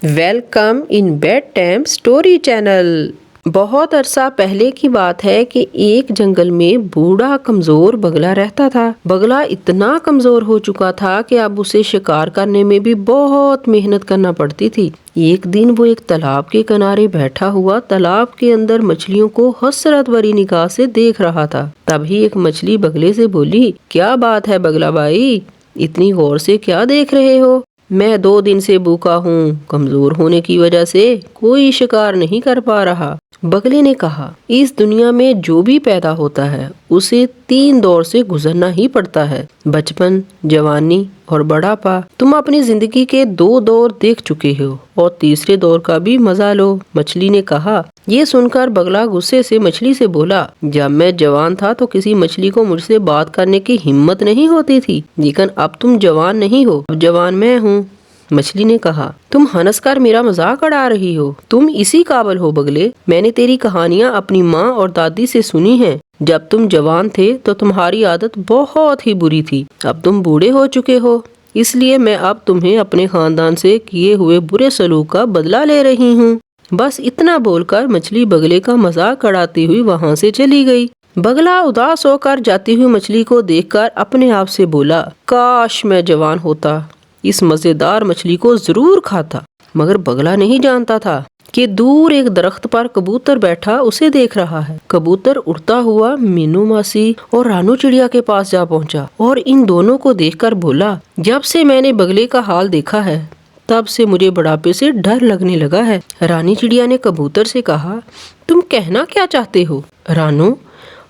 Welcome in bedtime story channel. بہت عرصہ پہلے کی بات ہے کہ ایک جنگل میں بوڑھا کمزور بگلا رہتا تھا۔ بگلا اتنا کمزور ہو چکا تھا کہ اب اسے شکار کرنے میں بھی بہت محنت کرنا پڑتی تھی۔ ایک دن وہ ایک تالاب کے کنارے بیٹھا ہوا تالاب کے اندر مچھلیوں کو حسرت بھری نگاہ سے دیکھ رہا تھا۔ تبھی ایک مچھلی بگلے سے بولی، کیا بات ہے بگلا بھائی، اتنی غور سے کیا دیکھ رہے ہو؟ میں 2 دن سے بھوکا ہوں، کمزور ہونے کی وجہ سے کوئی شکار نہیں کر پا رہا۔ بگلے نے کہا، اس دنیا میں جو بھی پیدا ہوتا ہے اسے 3 دور سے گزرنا ہی پڑتا ہے، بچپن، جوانی اور بڑھاپا۔ تم اپنی زندگی کے 2 دور دیکھ چکے ہو اور تیسرے دور کا بھی مزہ لو۔ مچھلی نے کہا۔ یہ سن کر بگلا غصے سے مچھلی سے بولا، جب میں جوان تھا تو کسی مچھلی کو مجھ سے بات کرنے کی ہمت نہیں ہوتی تھی، لیکن اب تم جوان نہیں ہو، اب جوان میں ہوں۔ مچھلی نے کہا، تم ہنس کر میرا مذاق اڑا رہی ہو، تم اسی قابل ہو بگلے۔ میں نے تیری کہانیاں اپنی ماں اور دادی سے سنی ہیں۔ جب تم جوان تھے تو تمہاری عادت بہت ہی بری تھی، اب تم بوڑھے ہو چکے ہو، اس لیے میں اب تمہیں اپنے خاندان سے کیے ہوئے برے سلوک کا بدلہ لے رہی ہوں۔ بس اتنا بول کر مچھلی بگلے کا مذاق اڑاتی ہوئی وہاں سے چلی گئی۔ بگلا اداس ہو کر جاتی ہوئی مچھلی کو دیکھ کر اپنے آپ سے بولا، کاش میں جوان ہوتا، اس مزیدار مچھلی کو ضرور کھاتا۔ مگر بگلا نہیں جانتا تھا کہ دور ایک درخت پر کبوتر بیٹھا اسے دیکھ رہا ہے۔ کبوتر اڑتا ہوا مینو ماسی اور رانو چڑیا کے پاس جا پہنچا اور ان دونوں کو دیکھ کر بولا، جب سے میں نے بگلے کا حال دیکھا ہے تب سے مجھے بڑھاپے سے ڈر لگنے لگا ہے۔ رانی چڑیا نے کبوتر سے کہا، تم کہنا کیا چاہتے ہو؟ رانو،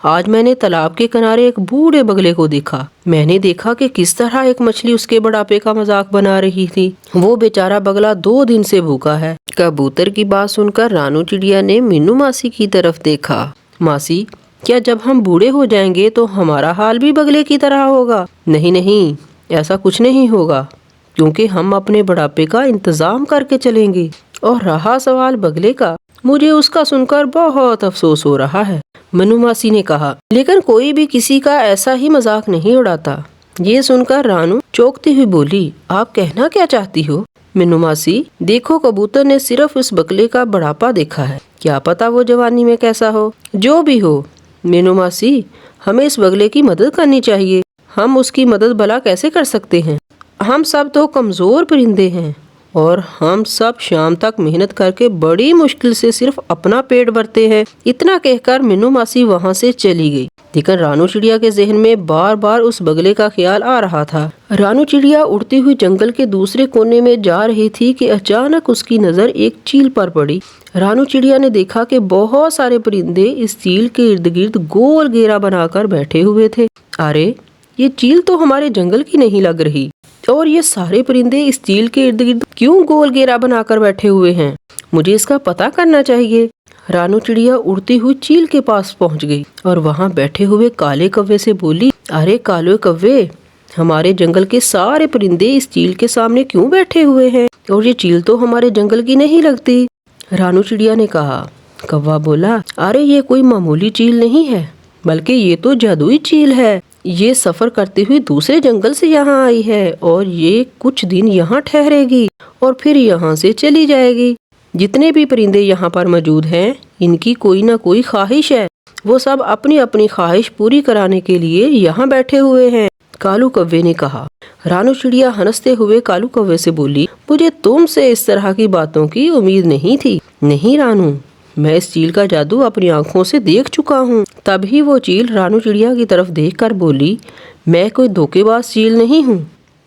آج میں نے تالاب کے کنارے ایک بوڑھے بگلے کو دیکھا۔ میں نے دیکھا کہ کس طرح ایک مچھلی اس کے بڑھاپے کا مذاق بنا رہی تھی۔ وہ بیچارہ بگلا 2 دن سے بھوکا ہے۔ کبوتر کی بات سن کر رانو چڑیا نے مینو ماسی کی طرف دیکھا۔ ماسی، کیا جب ہم بوڑھے ہو جائیں گے تو ہمارا حال بھی بگلے کی طرح ہوگا؟ نہیں، ایسا کچھ نہیں ہوگا، کیونکہ ہم اپنے بڑھاپے کا انتظام کر کے چلیں گے۔ اور رہا سوال بگلے کا، مجھے اس کا سن کر بہت افسوس ہو رہا ہے، مینو ماسی نے کہا، لیکن کوئی بھی کسی کا ایسا ہی مذاق نہیں اڑاتا۔ یہ سن کر رانو چونکتی ہوئی بولی، آپ کہنا کیا چاہتی ہو؟ مینو ماسی، دیکھو کبوتر نے صرف اس بگلے کا بڑھاپا دیکھا ہے، کیا پتا وہ جوانی میں کیسا ہو۔ جو بھی ہو مینو ماسی، ہمیں اس بگلے کی مدد کرنی چاہیے۔ ہم اس کی مدد بھلا کیسے کر سکتے ہیں؟ ہم سب تو کمزور پرندے ہیں اور ہم سب شام تک محنت کر کے بڑی مشکل سے صرف اپنا پیٹ بھرتے ہیں۔ اتنا کہہ کر مینو ماسی وہاں سے چلی گئی، لیکن رانو چڑیا کے ذہن میں بار بار اس بگلے کا خیال آ رہا تھا۔ رانو چڑیا اڑتی ہوئی جنگل کے دوسرے کونے میں جا رہی تھی کہ اچانک اس کی نظر ایک چیل پر پڑی۔ رانو چڑیا نے دیکھا کہ بہت سارے پرندے اس چیل کے ارد گرد گول گھیرا بنا کر بیٹھے ہوئے تھے۔ ارے، یہ چیل تو ہمارے جنگل کی نہیں لگ رہی، اور یہ سارے پرندے اس چیل کے ارد گرد کیوں گول گھیرا بنا کر بیٹھے ہوئے ہیں؟ مجھے اس کا پتہ کرنا چاہیے۔ رانو چڑیا اڑتی ہوئی چیل کے پاس پہنچ گئی اور وہاں بیٹھے ہوئے کالے کوے سے بولی، ارے کالے کوے، ہمارے جنگل کے سارے پرندے اس چیل کے سامنے کیوں بیٹھے ہوئے ہیں؟ اور یہ چیل تو ہمارے جنگل کی نہیں لگتی۔ رانو چڑیا نے کہا۔ کوا بولا، ارے یہ کوئی معمولی چیل نہیں ہے، بلکہ یہ تو جادوئی چیل ہے۔ یہ سفر کرتے ہوئے دوسرے جنگل سے یہاں آئی ہے اور یہ کچھ دن یہاں ٹھہرے گی اور پھر یہاں سے چلی جائے گی۔ جتنے بھی پرندے یہاں پر موجود ہیں ان کی کوئی نہ کوئی خواہش ہے، وہ سب اپنی اپنی خواہش پوری کرانے کے لیے یہاں بیٹھے ہوئے ہیں، کالو کوے نے کہا۔ رانو چڑیا ہنستے ہوئے کالو کوے سے بولی، مجھے تم سے اس طرح کی باتوں کی امید نہیں تھی۔ نہیں رانو، میں اس چیل کا جادو اپنی آنکھوں سے دیکھ چکا ہوں۔ تبھی وہ چیل رانو چڑیا کی طرف دیکھ کر بولی، میں کوئی دھوکے باز چیل نہیں ہوں،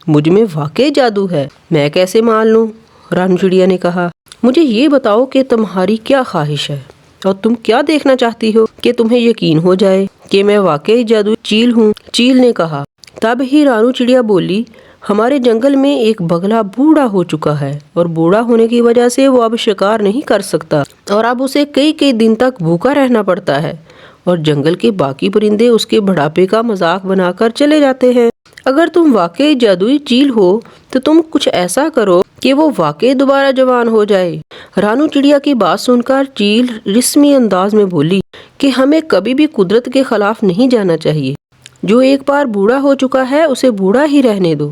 مجھ میں واقعی جادو ہے، میں کیسے مان لوں؟ رانو چڑیا نے کہا، مجھے یہ بتاؤ کہ تمہاری کیا خواہش ہے اور تم کیا دیکھنا چاہتی ہو کہ تمہیں یقین ہو جائے کہ میں واقعی جادوئی چیل ہوں؟ چیل نے کہا۔ تب ہی رانو چڑیا بولی، ہمارے جنگل میں ایک بگلا بوڑھا ہو چکا ہے اور بوڑھا ہونے کی وجہ سے وہ اب شکار نہیں کر سکتا اور اب اسے کئی دن تک بھوکا رہنا پڑتا ہے، اور جنگل کے باقی پرندے اس کے بڑھاپے کا مذاق بنا کر چلے جاتے ہیں۔ اگر تم واقعی جادوئی چیل ہو تو تم کچھ ایسا کرو کہ وہ واقعی دوبارہ جوان ہو جائے۔ رانو چڑیا کی بات سن کر چیل رسمی انداز میں بولی کہ ہمیں کبھی بھی قدرت کے خلاف نہیں جانا چاہیے، جو ایک بار بوڑھا ہو چکا ہے اسے بوڑھا ہی رہنے دو۔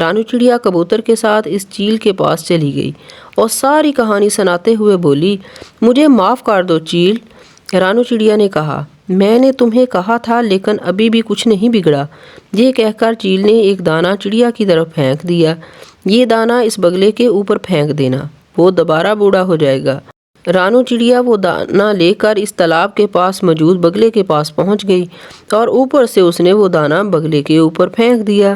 رانو چڑیا کبوتر کے ساتھ اس چیل کے پاس چلی گئی اور ساری کہانی سناتے ہوئے بولی، مجھے معاف کر دو چیل۔ رانو چڑیا نے کہا، میں نے تمہیں کہا تھا لیکن ابھی بھی کچھ نہیں بگڑا۔ یہ کہہ کر چیل نے ایک دانہ چڑیا کی طرف پھینک دیا۔ یہ دانہ اس بگلے کے اوپر پھینک دینا، وہ دوبارہ بوڑھا ہو جائے گا۔ رانو چڑیا وہ دانہ لے کر اس تالاب کے پاس موجود بگلے کے پاس پہنچ گئی اور اوپر سے اس نے وہ دانہ بگلے کے اوپر پھینک دیا۔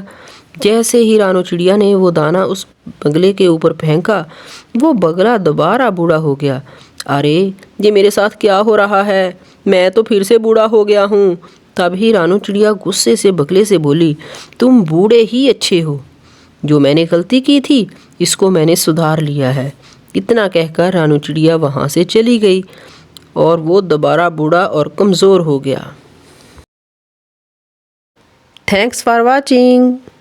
جیسے ہی رانو چڑیا نے وہ دانہ اس بگلے کے اوپر پھینکا، وہ بگلا دوبارہ بوڑھا ہو گیا۔ ارے یہ میرے ساتھ کیا ہو رہا ہے، میں تو پھر سے بوڑھا ہو گیا ہوں۔ تب ہی رانو چڑیا غصے سے بگلے سے بولی، تم بوڑھے ہی اچھے ہو، جو میں نے غلطی کی تھی اس کو میں نے سدھار لیا ہے۔ اتنا کہہ کر رانو چڑیا وہاں سے چلی گئی اور وہ دوبارہ بوڑھا اور کمزور ہو گیا۔ Thanks for watching.